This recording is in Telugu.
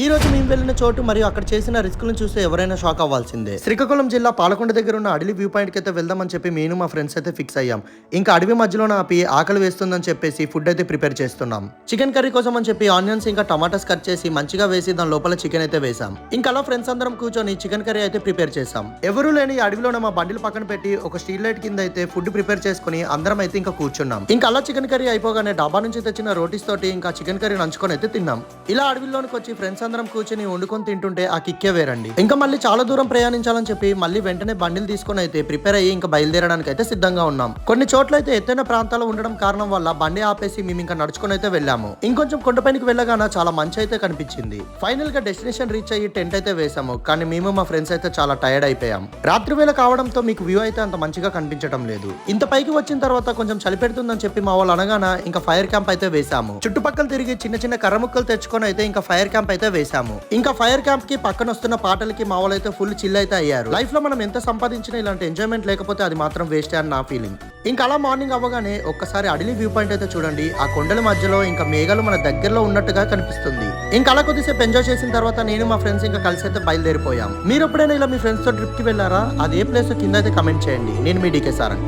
ఈ రోజు మేము వెళ్ళిన చోటు మరియు అక్కడ చేసిన రిస్కులను చూస్తే ఎవరైనా షాక్ అవ్వాల్సిందే. శ్రీకాకుళం జిల్లా పాలకొండ దగ్గర ఉన్న అడవి వ్యూ పాయింట్ కి అయితే వెళ్దామని చెప్పి నేను మా ఫ్రెండ్స్ అయితే ఫిక్స్ అయ్యాం. ఇంకా అడవి మధ్యలోనే ఆపి ఆకలి వేస్తుందని చెప్పేసి ఫుడ్ అయితే ప్రిపేర్ చేస్తున్నాం. చికెన్ కర్రీ కోసం అని చెప్పి ఆనియన్స్ ఇంకా టమాటాస్ కట్ చేసి మంచిగా వేసి దాని లోపల చికెన్ అయితే వేసాం. ఇంకా అలా ఫ్రెండ్స్ అందరం కూర్చొని చికెన్ కర్రీ అయితే ప్రిపేర్ చేసాం. ఎవరు లేని అడవిలోనే మా బండిలు పక్కన పెట్టి ఒక స్ట్రీట్ లైట్ కింద అయితే ఫుడ్ ప్రిపేర్ చేసుకుని అందరం అయితే ఇంకా కూర్చున్నాం. ఇంకా అలా చికెన్ కర్రీ అయిపోగానే డాబా నుంచి తెచ్చిన రోటీస్ తోటి ఇంకా చికెన్ కర్రీ నంచుకొని అయితే తిన్నాం. ఇలా అడవిలోనికి వచ్చి ఫ్రెండ్స్ అందరం కూర్చొని వండుకొని తింటుంటే ఆ కిక్కే వేరండి. ఇంకా మళ్ళీ చాలా దూరం ప్రయాణించాలని చెప్పి మళ్ళీ వెంటనే బండిలు తీసుకొని అయితే ప్రిపేర్ అయ్యి ఇంకా బయలుదేరడానికి అయితే సిద్ధంగా ఉన్నాం. కొన్ని చోట్ల అయితే ఎత్తైన ప్రాంతాలు ఉండడం కారణం వల్ల బండి ఆపేసి మేము ఇంకా నడుచుకొని అయితే వెళ్ళాము. ఇంకొంచెం కొండపైనకి వెళ్ళగానే చాలా మంచి అయితే కనిపించింది. ఫైనల్ గా డెస్టినేషన్ రీచ్ అయ్యి టెంట్ అయితే వేసాము. కానీ మేము మా ఫ్రెండ్స్ అయితే చాలా టైర్డ్ అయిపోయాం. రాత్రి వేళ కావడంతో మీకు వ్యూ అయితే అంత మంచిగా కనిపించడం లేదు. ఇంత పైకి వచ్చిన తర్వాత కొంచెం చలి పెడుతుందని చెప్పి మా వాళ్ళు అనగానే ఇంకా ఫైర్ క్యాంప్ అయితే వేసాము. చుట్టుపక్కల తిరిగి చిన్న చిన్న కర్ర ముక్కలు తెచ్చుకొని అయితే ఇంకా ఫైర్ క్యాంప్ అయితే వేసాము. ఇంకా ఫైర్ క్యాంప్ కి పక్కన వస్తున్న పాటలకి మా వాళ్ళు అయితే ఫుల్ చిల్ అయితే అయ్యారు. లైఫ్ లో మనం ఎంత సంపాదించినా ఇలాంటి ఎంజాయ్మెంట్ లేకపోతే అది మాత్రం వేస్ట్ అని నా ఫీలింగ్. ఇంకా అలా మార్నింగ్ అవ్వగానే ఒక్కసారి అడవి వ్యూ పాయింట్ అయితే చూడండి. ఆ కొండల మధ్యలో ఇంకా మేఘాలు మన దగ్గరలో ఉన్నట్టుగా కనిపిస్తుంది. ఇంకా అలా కొద్దిసేపు ఎంజాయ్ చేసిన తర్వాత నేను మా ఫ్రెండ్స్ ఇంకా కలిసి అయితే బయలుదేరిపోయాం. మీరు ఎప్పుడైనా ఇలా మీ ఫ్రెండ్స్ తో ట్రిప్ కి వెళ్ళారా? అది ఏ ప్లేస్ కింద అయితే కమెంట్ చేయండి. నేను మీ డీకే సారంగ్.